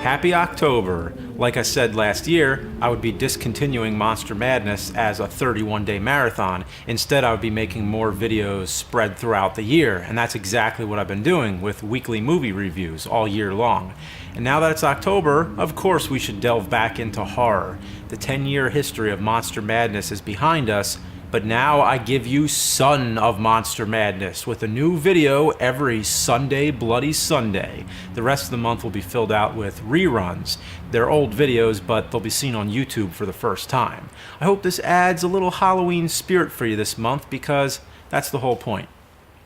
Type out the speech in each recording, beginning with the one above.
Happy October! Like I said last year, I would be discontinuing Monster Madness as a 31-day marathon. Instead, I would be making more videos spread throughout the year, and that's exactly what I've been doing with weekly movie reviews all year long. And now that it's October, of course we should delve back into horror. The 10-year history of Monster Madness is behind us, but now I give you Son of Monster Madness with a new video every Sunday, Bloody Sunday. The rest of the month will be filled out with reruns. They're old videos, but they'll be seen on YouTube for the first time. I hope this adds a little Halloween spirit for you this month, because that's the whole point.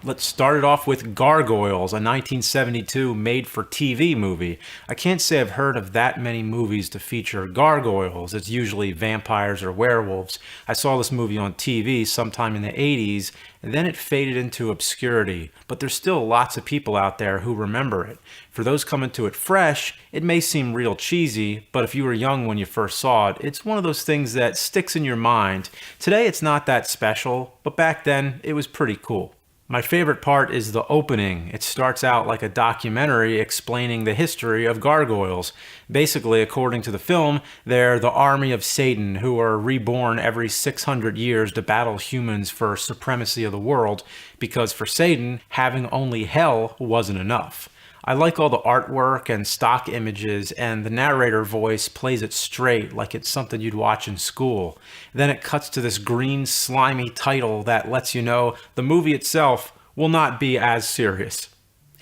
Let's start it off with Gargoyles, a 1972 made-for-TV movie. I can't say I've heard of that many movies to feature gargoyles. It's usually vampires or werewolves. I saw this movie on TV sometime in the 80s, and then it faded into obscurity. But there's still lots of people out there who remember it. For those coming to it fresh, it may seem real cheesy, but if you were young when you first saw it, it's one of those things that sticks in your mind. Today it's not that special, but back then it was pretty cool. My favorite part is the opening. It starts out like a documentary explaining the history of gargoyles. Basically, according to the film, they're the army of Satan who are reborn every 600 years to battle humans for supremacy of the world, because for Satan, having only hell wasn't enough. I like all the artwork and stock images, and the narrator voice plays it straight like it's something you'd watch in school. Then it cuts to this green, slimy title that lets you know the movie itself will not be as serious.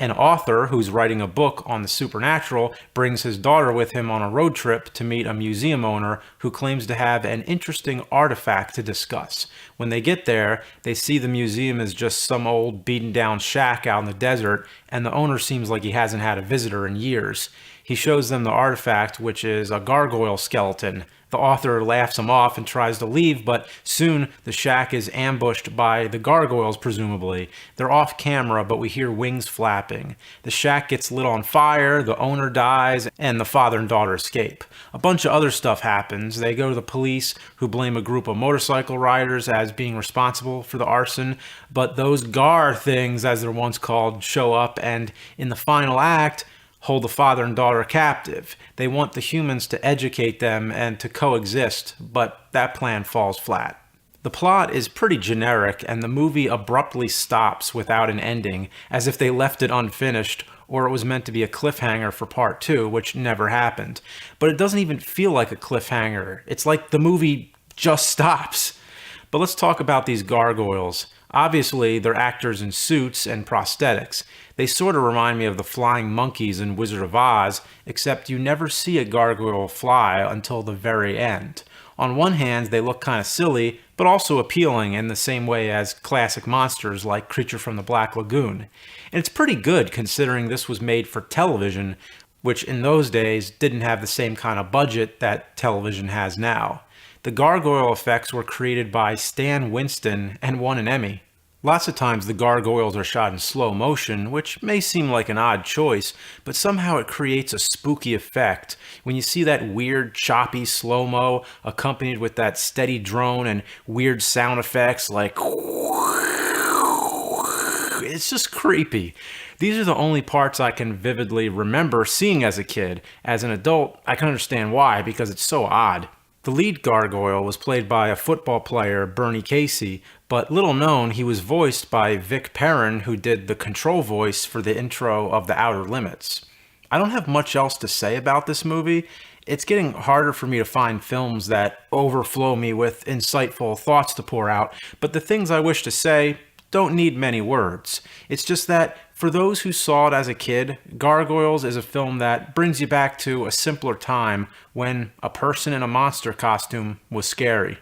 An author who's writing a book on the supernatural brings his daughter with him on a road trip to meet a museum owner who claims to have an interesting artifact to discuss. When they get there, they see the museum is just some old beaten down shack out in the desert, and the owner seems like he hasn't had a visitor in years. He shows them the artifact, which is a gargoyle skeleton. The author laughs him off and tries to leave, but soon the shack is ambushed by the gargoyles, presumably. They're off camera, but we hear wings flapping. The shack gets lit on fire, the owner dies, and the father and daughter escape. A bunch of other stuff happens. They go to the police, who blame a group of motorcycle riders as being responsible for the arson, but those gar things, as they're once called, show up, and in the final act, hold the father and daughter captive. They want the humans to educate them and to coexist, but that plan falls flat. The plot is pretty generic, and the movie abruptly stops without an ending, as if they left it unfinished, or it was meant to be a cliffhanger for part 2, which never happened. But it doesn't even feel like a cliffhanger. It's like the movie just stops. But let's talk about these gargoyles. Obviously, they're actors in suits and prosthetics. They sort of remind me of the flying monkeys in Wizard of Oz, except you never see a gargoyle fly until the very end. On one hand, they look kind of silly, but also appealing in the same way as classic monsters like Creature from the Black Lagoon. And it's pretty good considering this was made for television, which in those days didn't have the same kind of budget that television has now. The gargoyle effects were created by Stan Winston and won an Emmy. Lots of times the gargoyles are shot in slow motion, which may seem like an odd choice, but somehow it creates a spooky effect. When you see that weird, choppy slow-mo accompanied with that steady drone and weird sound effects like it's just creepy. These are the only parts I can vividly remember seeing as a kid. As an adult, I can understand why, because it's so odd. The lead gargoyle was played by a football player, Bernie Casey, but little known, he was voiced by Vic Perrin, who did the control voice for the intro of The Outer Limits. I don't have much else to say about this movie. It's getting harder for me to find films that overflow me with insightful thoughts to pour out, but the things I wish to say don't need many words. It's just that for those who saw it as a kid, Gargoyles is a film that brings you back to a simpler time when a person in a monster costume was scary.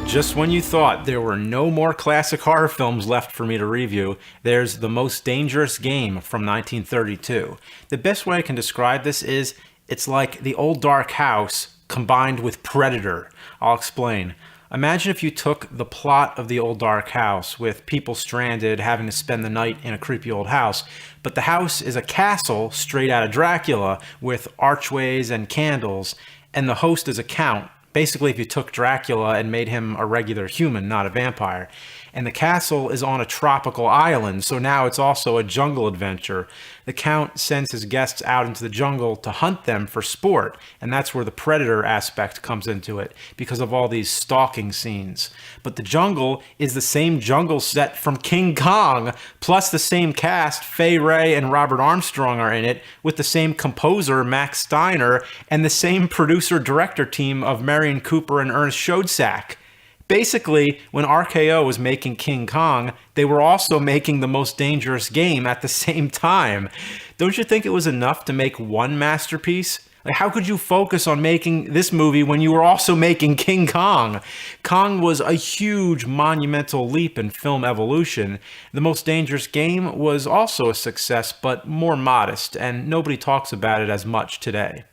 Just when you thought there were no more classic horror films left for me to review, there's The Most Dangerous Game from 1932. The best way I can describe this is, it's like The Old Dark House combined with Predator. I'll explain. Imagine if you took the plot of The Old Dark House, with people stranded having to spend the night in a creepy old house, but the house is a castle straight out of Dracula with archways and candles, and the host is a count. Basically, if you took Dracula and made him a regular human, not a vampire. And the castle is on a tropical island, so now it's also a jungle adventure. The Count sends his guests out into the jungle to hunt them for sport, and that's where the predator aspect comes into it, because of all these stalking scenes. But the jungle is the same jungle set from King Kong, plus the same cast, Fay Wray and Robert Armstrong are in it, with the same composer, Max Steiner, and the same producer-director team of Marion Cooper and Ernest Schoedsack. Basically, when RKO was making King Kong, they were also making The Most Dangerous Game at the same time. Don't you think it was enough to make one masterpiece? Like, how could you focus on making this movie when you were also making King Kong? Kong was a huge monumental leap in film evolution. The Most Dangerous Game was also a success, but more modest, and nobody talks about it as much today.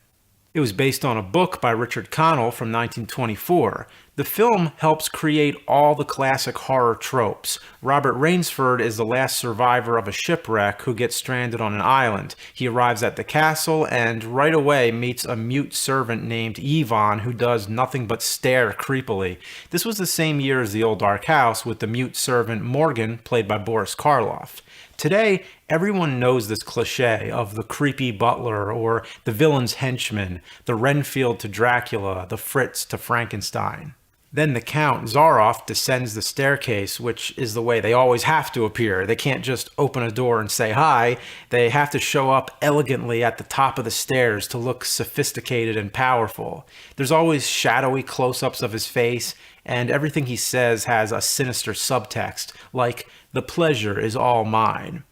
It was based on a book by Richard Connell from 1924. The film helps create all the classic horror tropes. Robert Rainsford is the last survivor of a shipwreck who gets stranded on an island. He arrives at the castle and right away meets a mute servant named Yvonne who does nothing but stare creepily. This was the same year as The Old Dark House, with the mute servant Morgan, played by Boris Karloff. Today, everyone knows this cliche of the creepy butler or the villain's henchman, the Renfield to Dracula, the Fritz to Frankenstein. Then the Count, Zaroff, descends the staircase, which is the way they always have to appear. They can't just open a door and say hi. They have to show up elegantly at the top of the stairs to look sophisticated and powerful. There's always shadowy close-ups of his face, and everything he says has a sinister subtext, like, "The pleasure is all mine."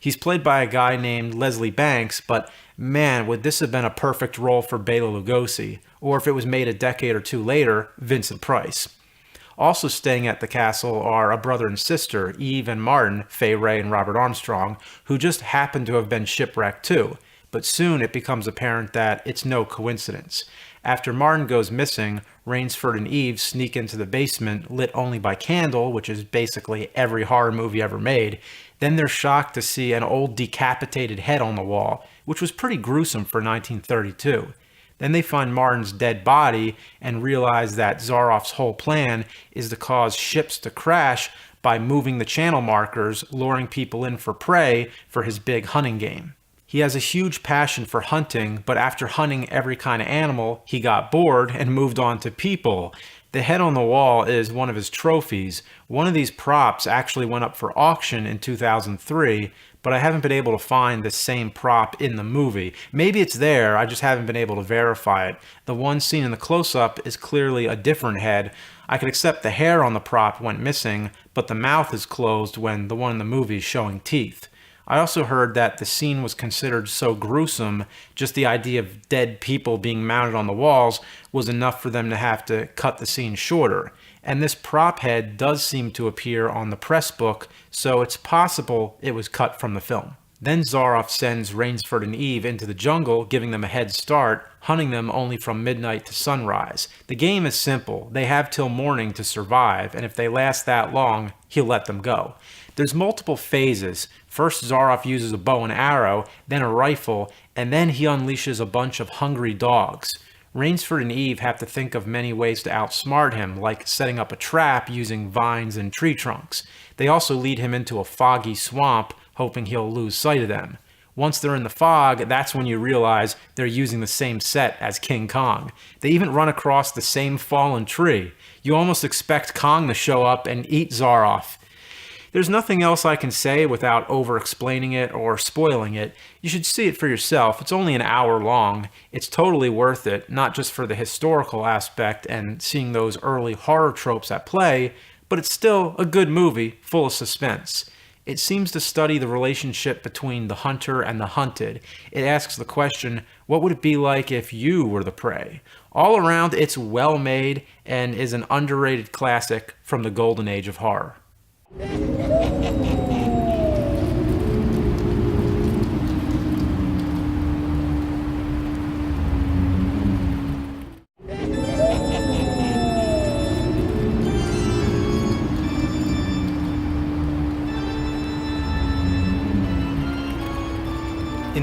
He's played by a guy named Leslie Banks, but man, would this have been a perfect role for Bela Lugosi, or if it was made a decade or two later, Vincent Price. Also staying at the castle are a brother and sister, Eve and Martin, Fay Wray and Robert Armstrong, who just happen to have been shipwrecked too. But soon it becomes apparent that it's no coincidence. After Martin goes missing, Rainsford and Eve sneak into the basement, lit only by candle, which is basically every horror movie ever made. Then they're shocked to see an old decapitated head on the wall, which was pretty gruesome for 1932. Then they find Martin's dead body and realize that Zaroff's whole plan is to cause ships to crash by moving the channel markers, luring people in for prey for his big hunting game. He has a huge passion for hunting, but after hunting every kind of animal, he got bored and moved on to people. The head on the wall is one of his trophies. One of these props actually went up for auction in 2003, but I haven't been able to find the same prop in the movie. Maybe it's there, I just haven't been able to verify it. The one seen in the close-up is clearly a different head. I could accept the hair on the prop went missing, but the mouth is closed when the one in the movie is showing teeth. I also heard that the scene was considered so gruesome, just the idea of dead people being mounted on the walls was enough for them to have to cut the scene shorter. And this prop head does seem to appear on the press book, so it's possible it was cut from the film. Then Zaroff sends Rainsford and Eve into the jungle, giving them a head start, hunting them only from midnight to sunrise. The game is simple. They have till morning to survive, and if they last that long, he'll let them go. There's multiple phases. First, Zaroff uses a bow and arrow, then a rifle, and then he unleashes a bunch of hungry dogs. Rainsford and Eve have to think of many ways to outsmart him, like setting up a trap using vines and tree trunks. They also lead him into a foggy swamp, hoping he'll lose sight of them. Once they're in the fog, that's when you realize they're using the same set as King Kong. They even run across the same fallen tree. You almost expect Kong to show up and eat Zaroff. There's nothing else I can say without over-explaining it or spoiling it. You should see it for yourself. It's only an hour long. It's totally worth it, not just for the historical aspect and seeing those early horror tropes at play, but it's still a good movie full of suspense. It seems to study the relationship between the hunter and the hunted. It asks the question, what would it be like if you were the prey? All around, it's well made and is an underrated classic from the golden age of horror.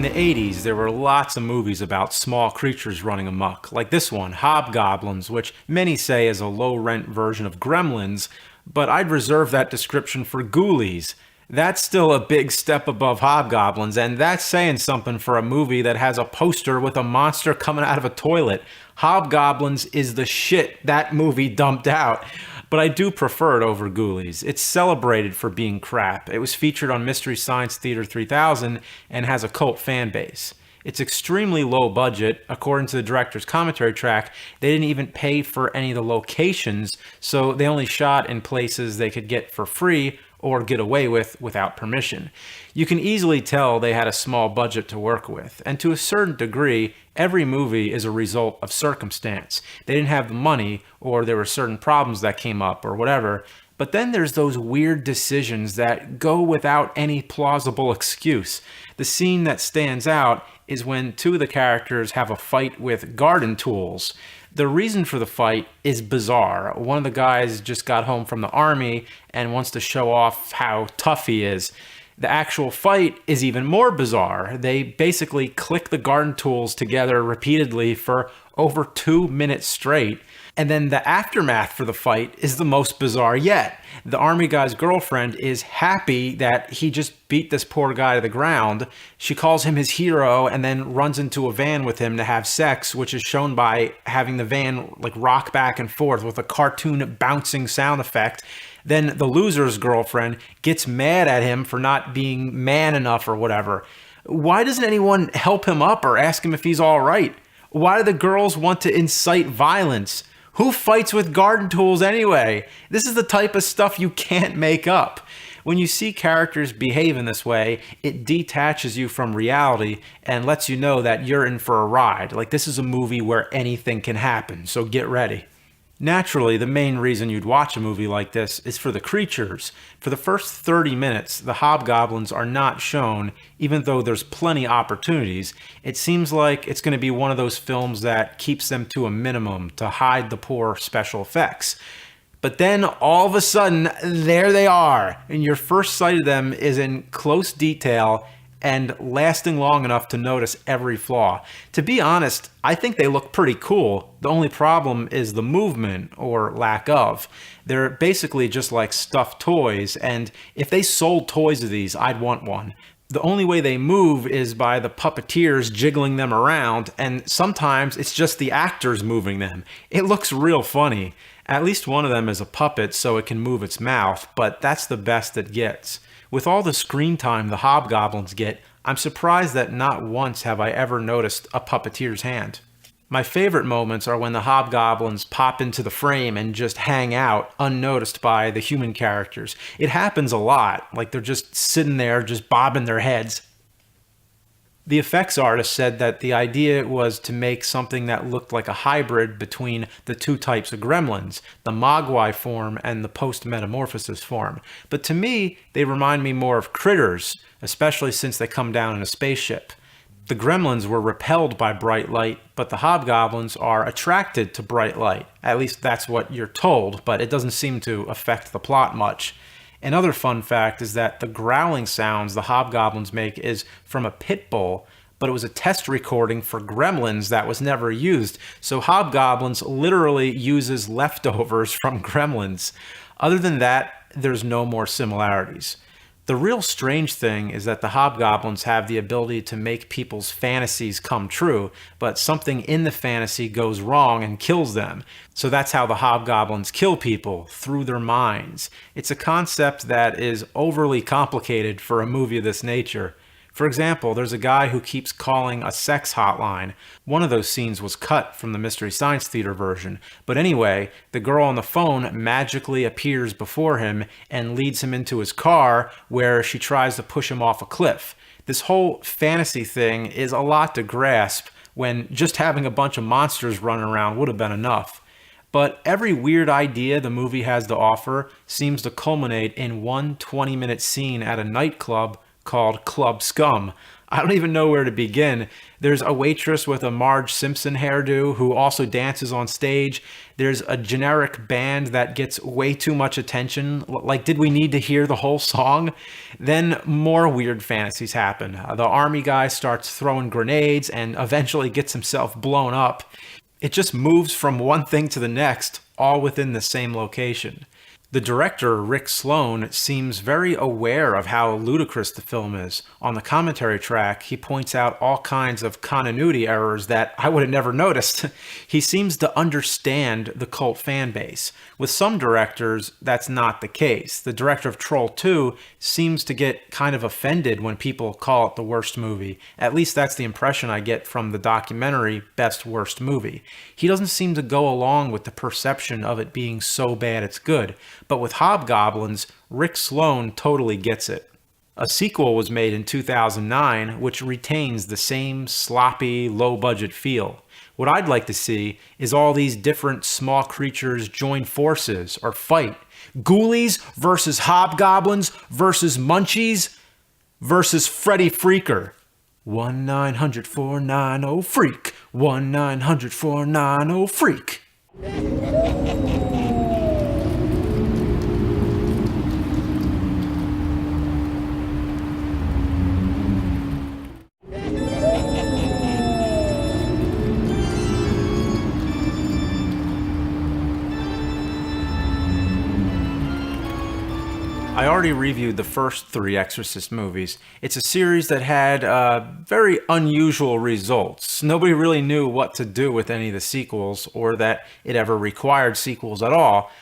In the 80s, there were lots of movies about small creatures running amok, like this one, Hobgoblins, which many say is a low-rent version of Gremlins, but I'd reserve that description for Ghoulies. That's still a big step above Hobgoblins, and that's saying something for a movie that has a poster with a monster coming out of a toilet. Hobgoblins is the shit that movie dumped out. But I do prefer it over Ghoulies. It's celebrated for being crap. It was featured on Mystery Science Theater 3000 and has a cult fan base. It's extremely low budget. According to the director's commentary track, they didn't even pay for any of the locations, so they only shot in places they could get for free or get away with without permission. You can easily tell they had a small budget to work with, and to a certain degree, every movie is a result of circumstance. They didn't have the money, or there were certain problems that came up, or whatever. But then there's those weird decisions that go without any plausible excuse. The scene that stands out is when two of the characters have a fight with garden tools. The reason for the fight is bizarre. One of the guys just got home from the army and wants to show off how tough he is. The actual fight is even more bizarre. They basically click the garden tools together repeatedly for over 2 minutes straight. And then the aftermath for the fight is the most bizarre yet. The army guy's girlfriend is happy that he just beat this poor guy to the ground. She calls him his hero and then runs into a van with him to have sex, which is shown by having the van like rock back and forth with a cartoon bouncing sound effect. Then the loser's girlfriend gets mad at him for not being man enough or whatever. Why doesn't anyone help him up or ask him if he's all right? Why do the girls want to incite violence? Who fights with garden tools anyway? This is the type of stuff you can't make up. When you see characters behave in this way, it detaches you from reality and lets you know that you're in for a ride. Like, this is a movie where anything can happen, so get ready. Naturally, the main reason you'd watch a movie like this is for the creatures. For the first 30 minutes, the hobgoblins are not shown, even though there's plenty opportunities. It seems like it's going to be one of those films that keeps them to a minimum to hide the poor special effects. But then, all of a sudden, there they are, and your first sight of them is in close detail and lasting long enough to notice every flaw. To be honest, I think they look pretty cool. The only problem is the movement, or lack of. They're basically just like stuffed toys, and if they sold toys of these, I'd want one. The only way they move is by the puppeteers jiggling them around, and sometimes it's just the actors moving them. It looks real funny. At least one of them is a puppet, so it can move its mouth, but that's the best it gets. With all the screen time the hobgoblins get, I'm surprised that not once have I ever noticed a puppeteer's hand. My favorite moments are when the hobgoblins pop into the frame and just hang out unnoticed by the human characters. It happens a lot, like they're just sitting there, just bobbing their heads. The effects artist said that the idea was to make something that looked like a hybrid between the two types of gremlins, the Mogwai form and the post-metamorphosis form. But to me, they remind me more of critters, especially since they come down in a spaceship. The gremlins were repelled by bright light, but the hobgoblins are attracted to bright light. At least that's what you're told, but it doesn't seem to affect the plot much. Another fun fact is that the growling sounds the hobgoblins make is from a pit bull, but it was a test recording for Gremlins that was never used, so Hobgoblins literally uses leftovers from Gremlins. Other than that, there's no more similarities. The real strange thing is that the hobgoblins have the ability to make people's fantasies come true, but something in the fantasy goes wrong and kills them. So that's how the hobgoblins kill people, through their minds. It's a concept that is overly complicated for a movie of this nature. For example, there's a guy who keeps calling a sex hotline. One of those scenes was cut from the Mystery Science Theater version. But anyway, the girl on the phone magically appears before him and leads him into his car, where she tries to push him off a cliff. This whole fantasy thing is a lot to grasp, when just having a bunch of monsters running around would have been enough. But every weird idea the movie has to offer seems to culminate in one 20-minute scene at a nightclub called Club Scum. I don't even know where to begin. There's a waitress with a Marge Simpson hairdo who also dances on stage. There's a generic band that gets way too much attention. Like, did we need to hear the whole song? Then more weird fantasies happen. The army guy starts throwing grenades and eventually gets himself blown up. It just moves from one thing to the next, all within the same location. The director, Rick Sloan, seems very aware of how ludicrous the film is. On the commentary track, he points out all kinds of continuity errors that I would have never noticed. He seems to understand the cult fan base. With some directors, that's not the case. The director of Troll 2 seems to get kind of offended when people call it the worst movie. At least that's the impression I get from the documentary Best Worst Movie. He doesn't seem to go along with the perception of it being so bad it's good. But with Hobgoblins, Rick Sloan totally gets it. A sequel was made in 2009, which retains the same sloppy, low-budget feel. What I'd like to see is all these different small creatures join forces or fight. Ghoulies versus Hobgoblins versus Munchies versus Freddy Freaker. 1-900-490-FREAK. 1-900-490-FREAK. I already reviewed the first 3 Exorcist movies. It's a series that had very unusual results. Nobody really knew what to do with any of the sequels, or that it ever required sequels at all.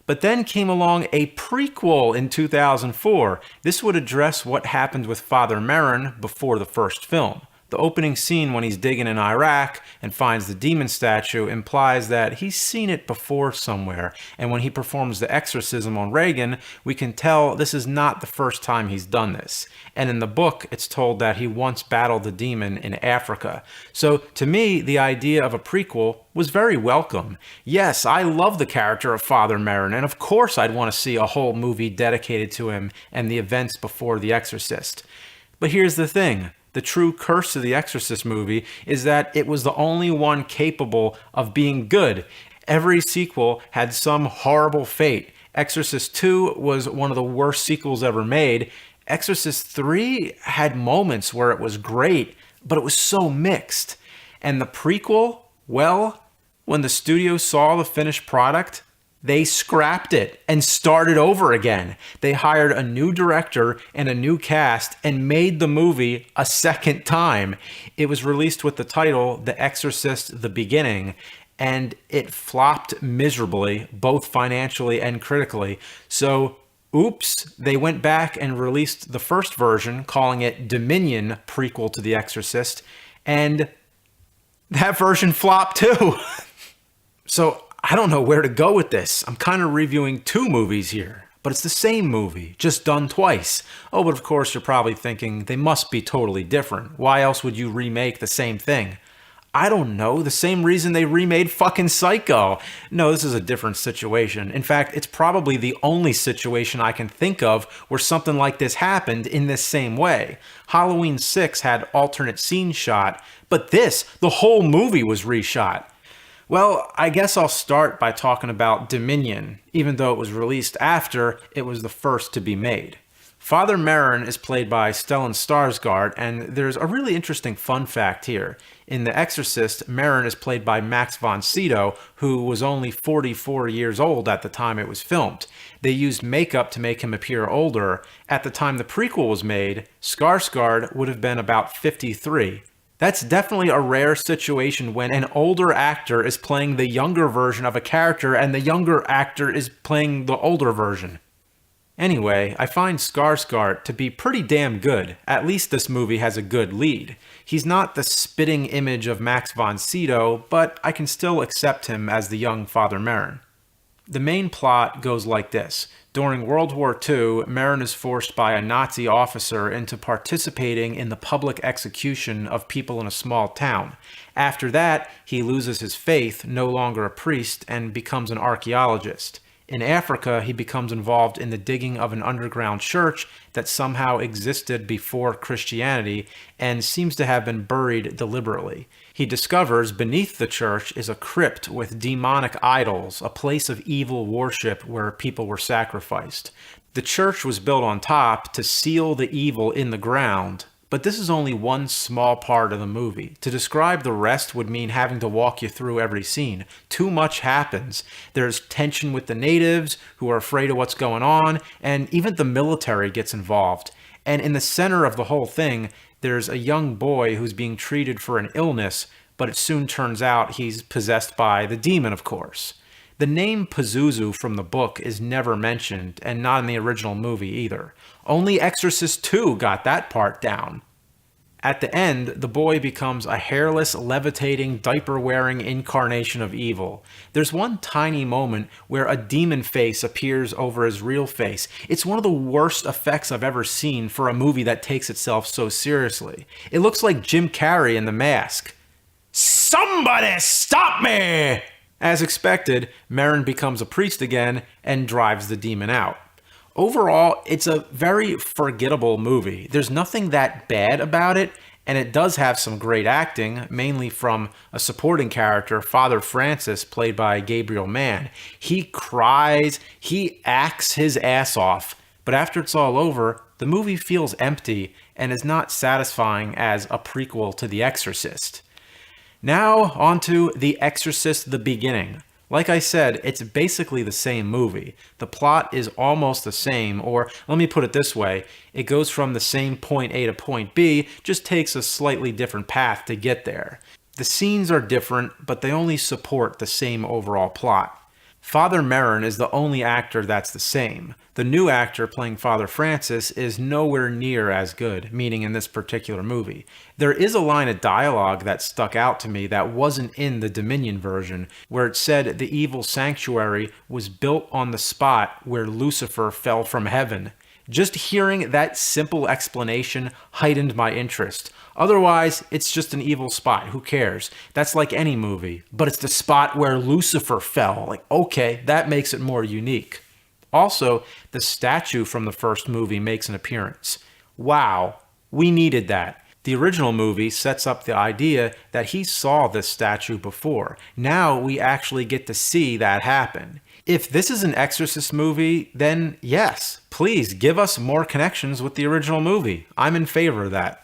But then came along a prequel in 2004. This would address what happened with Father Merrin before the first film. The opening scene when he's digging in Iraq and finds the demon statue implies that he's seen it before somewhere, and when he performs the exorcism on Reagan, we can tell this is not the first time he's done this. And in the book, it's told that he once battled the demon in Africa. So to me, the idea of a prequel was very welcome. Yes, I love the character of Father Merrin, and of course I'd want to see a whole movie dedicated to him and the events before The Exorcist. But here's the thing. The true curse of the Exorcist movie is that it was the only one capable of being good. Every sequel had some horrible fate. Exorcist 2 was one of the worst sequels ever made. Exorcist 3 had moments where it was great, but it was so mixed. And the prequel, well, when the studio saw the finished product, they scrapped it and started over again. They hired a new director and a new cast and made the movie a second time. It was released with the title The Exorcist: The Beginning, and it flopped miserably, both financially and critically. So, oops, they went back and released the first version, calling it Dominion, prequel to The Exorcist, and that version flopped too. So, I don't know where to go with this. I'm kind of reviewing 2 movies here, but it's the same movie, just done twice. Oh, but of course you're probably thinking they must be totally different. Why else would you remake the same thing? I don't know, the same reason they remade fucking Psycho. No, this is a different situation. In fact, it's probably the only situation I can think of where something like this happened in this same way. Halloween 6 had alternate scenes shot, but this, the whole movie was reshot. Well, I guess I'll start by talking about Dominion, even though it was released after it was the first to be made. Father Merrin is played by Stellan Skarsgård, and there's a really interesting fun fact here. In The Exorcist, Merrin is played by Max von Sydow, who was only 44 years old at the time it was filmed. They used makeup to make him appear older. At the time the prequel was made, Skarsgård would have been about 53. That's definitely a rare situation when an older actor is playing the younger version of a character and the younger actor is playing the older version. Anyway, I find Skarsgård to be pretty damn good. At least this movie has a good lead. He's not the spitting image of Max von Sydow, but I can still accept him as the young Father Merrin. The main plot goes like this. During World War II, Merrin is forced by a Nazi officer into participating in the public execution of people in a small town. After that, he loses his faith, no longer a priest, and becomes an archaeologist. In Africa, he becomes involved in the digging of an underground church that somehow existed before Christianity and seems to have been buried deliberately. He discovers beneath the church is a crypt with demonic idols, a place of evil worship where people were sacrificed. The church was built on top to seal the evil in the ground, but this is only one small part of the movie. To describe the rest would mean having to walk you through every scene. Too much happens. There's tension with the natives who are afraid of what's going on, and even the military gets involved. And in the center of the whole thing, there's a young boy who's being treated for an illness, but it soon turns out he's possessed by the demon, of course. The name Pazuzu from the book is never mentioned, and not in the original movie either. Only Exorcist 2 got that part down. At the end, the boy becomes a hairless, levitating, diaper-wearing incarnation of evil. There's one tiny moment where a demon face appears over his real face. It's one of the worst effects I've ever seen for a movie that takes itself so seriously. It looks like Jim Carrey in The Mask. Somebody stop me! As expected, Merrin becomes a priest again and drives the demon out. Overall, it's a very forgettable movie. There's nothing that bad about it, and it does have some great acting, mainly from a supporting character, Father Francis, played by Gabriel Mann. He cries, he acts his ass off, but after it's all over, the movie feels empty and is not satisfying as a prequel to The Exorcist. Now, on to The Exorcist: The Beginning. Like I said, it's basically the same movie. The plot is almost the same, or let me put it this way, it goes from the same point A to point B, just takes a slightly different path to get there. The scenes are different, but they only support the same overall plot. Father Merrin is the only actor that's the same. The new actor playing Father Francis is nowhere near as good, meaning in this particular movie. There is a line of dialogue that stuck out to me that wasn't in the Dominion version, where it said the evil sanctuary was built on the spot where Lucifer fell from heaven. Just hearing that simple explanation heightened my interest. Otherwise, it's just an evil spot. Who cares? That's like any movie. But it's the spot where Lucifer fell. Like, okay, that makes it more unique. Also, the statue from the first movie makes an appearance. Wow, we needed that. The original movie sets up the idea that he saw this statue before. Now we actually get to see that happen. If this is an Exorcist movie, then yes, please give us more connections with the original movie. I'm in favor of that.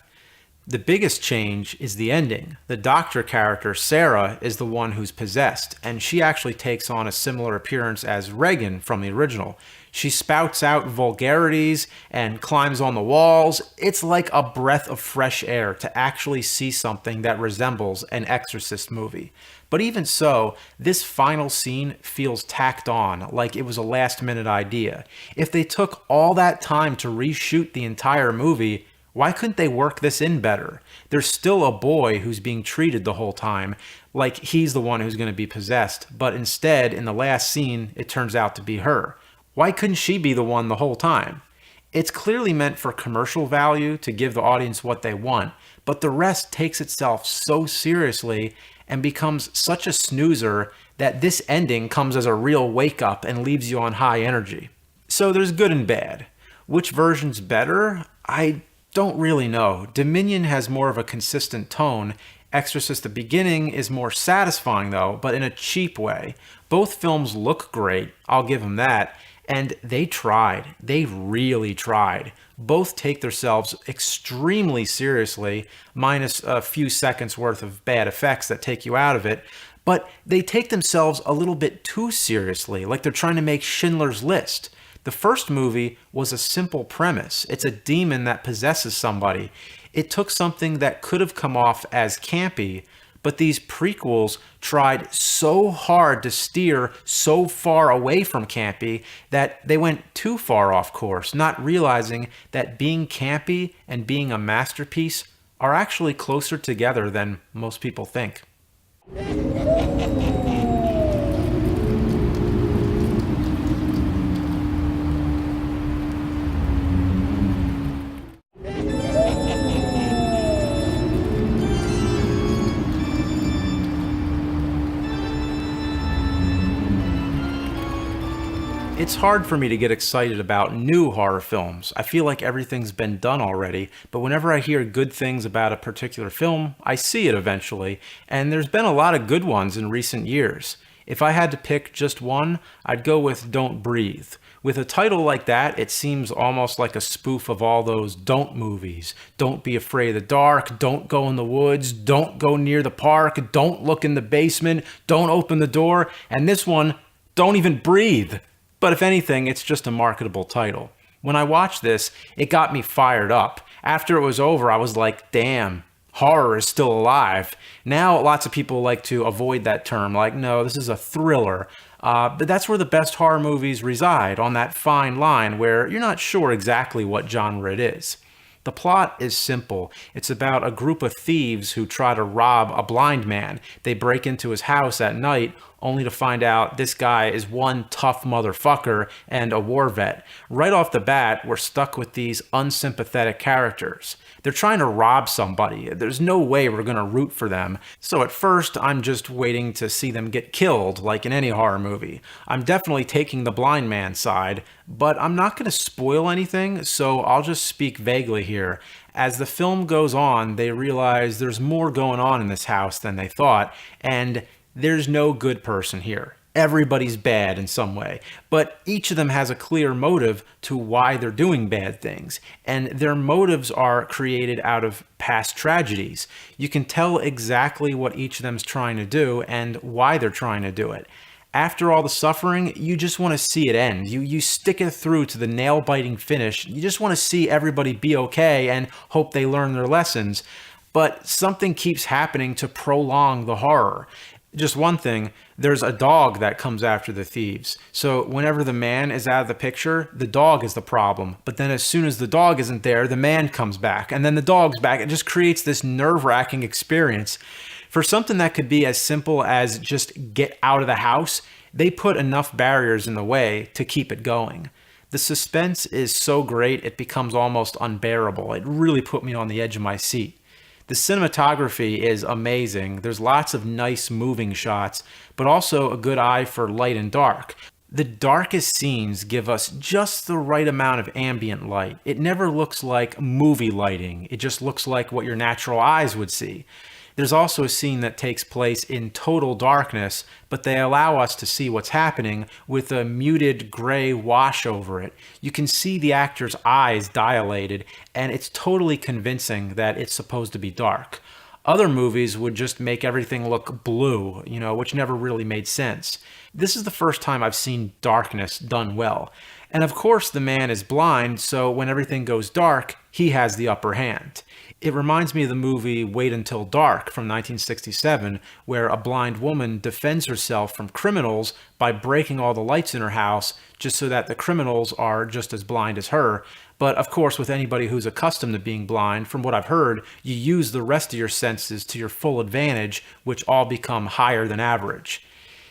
The biggest change is the ending. The doctor character, Sarah, is the one who's possessed, and she actually takes on a similar appearance as Regan from the original. She spouts out vulgarities and climbs on the walls. It's like a breath of fresh air to actually see something that resembles an Exorcist movie. But even so, this final scene feels tacked on, like it was a last-minute idea. If they took all that time to reshoot the entire movie, why couldn't they work this in better? There's still a boy who's being treated the whole time, like he's the one who's going to be possessed, but instead, in the last scene, it turns out to be her. Why couldn't she be the one the whole time? It's clearly meant for commercial value to give the audience what they want, but the rest takes itself so seriously and becomes such a snoozer that this ending comes as a real wake-up and leaves you on high energy. So there's good and bad. Which version's better? I don't really know. Dominion has more of a consistent tone. Exorcist: The Beginning is more satisfying though, but in a cheap way. Both films look great, I'll give them that, and they tried. They really tried. Both take themselves extremely seriously, minus a few seconds worth of bad effects that take you out of it, but they take themselves a little bit too seriously, like they're trying to make Schindler's List. The first movie was a simple premise. It's a demon that possesses somebody. It took something that could have come off as campy, but these prequels tried so hard to steer so far away from campy that they went too far off course, not realizing that being campy and being a masterpiece are actually closer together than most people think. It's hard for me to get excited about new horror films. I feel like everything's been done already, but whenever I hear good things about a particular film, I see it eventually, and there's been a lot of good ones in recent years. If I had to pick just one, I'd go with Don't Breathe. With a title like that, it seems almost like a spoof of all those don't movies. Don't be afraid of the dark, don't go in the woods, don't go near the park, don't look in the basement, don't open the door, and this one, don't even breathe. But if anything, it's just a marketable title. When I watched this, it got me fired up. After it was over, I was like, damn, horror is still alive. Now, lots of people like to avoid that term, like, no, this is a thriller. But that's where the best horror movies reside, on that fine line where you're not sure exactly what genre it is. The plot is simple. It's about a group of thieves who try to rob a blind man. They break into his house at night, only to find out this guy is one tough motherfucker and a war vet. Right off the bat, we're stuck with these unsympathetic characters. They're trying to rob somebody. There's no way we're going to root for them. So at first, I'm just waiting to see them get killed, like in any horror movie. I'm definitely taking the blind man's side, but I'm not going to spoil anything, so I'll just speak vaguely here. As the film goes on, they realize there's more going on in this house than they thought, and there's no good person here. Everybody's bad in some way, but each of them has a clear motive to why they're doing bad things, and their motives are created out of past tragedies. You can tell exactly what each of them's trying to do and why they're trying to do it. After all the suffering, you just want to see it end. You stick it through to the nail-biting finish. You just want to see everybody be okay and hope they learn their lessons. But something keeps happening to prolong the horror. Just one thing, there's a dog that comes after the thieves. So whenever the man is out of the picture, the dog is the problem. But then as soon as the dog isn't there, the man comes back. And then the dog's back. It just creates this nerve-wracking experience. For something that could be as simple as just get out of the house, they put enough barriers in the way to keep it going. The suspense is so great, it becomes almost unbearable. It really put me on the edge of my seat. The cinematography is amazing. There's lots of nice moving shots, but also a good eye for light and dark. The darkest scenes give us just the right amount of ambient light. It never looks like movie lighting. It just looks like what your natural eyes would see. There's also a scene that takes place in total darkness, but they allow us to see what's happening with a muted gray wash over it. You can see the actor's eyes dilated, and it's totally convincing that it's supposed to be dark. Other movies would just make everything look blue, which never really made sense. This is the first time I've seen darkness done well. And of course the man is blind, so when everything goes dark, he has the upper hand. It reminds me of the movie Wait Until Dark from 1967, where a blind woman defends herself from criminals by breaking all the lights in her house just so that the criminals are just as blind as her. But of course, with anybody who's accustomed to being blind, from what I've heard, you use the rest of your senses to your full advantage, which all become higher than average.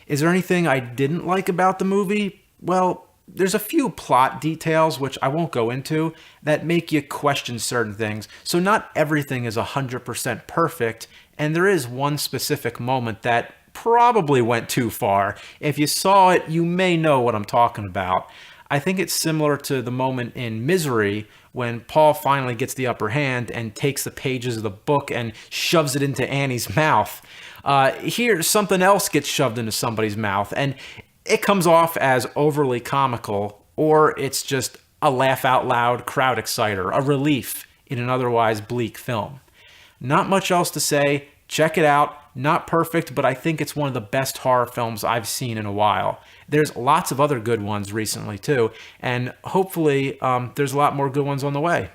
Is there anything I didn't like about the movie? Well, there's a few plot details, which I won't go into, that make you question certain things. So not everything is 100% perfect, and there is one specific moment that probably went too far. If you saw it, you may know what I'm talking about. I think it's similar to the moment in Misery when Paul finally gets the upper hand and takes the pages of the book and shoves it into Annie's mouth. Here, something else gets shoved into somebody's mouth, and it comes off as overly comical, or it's just a laugh-out-loud crowd exciter, a relief in an otherwise bleak film. Not much else to say. Check it out. Not perfect, but I think it's one of the best horror films I've seen in a while. There's lots of other good ones recently, too, and hopefully there's a lot more good ones on the way.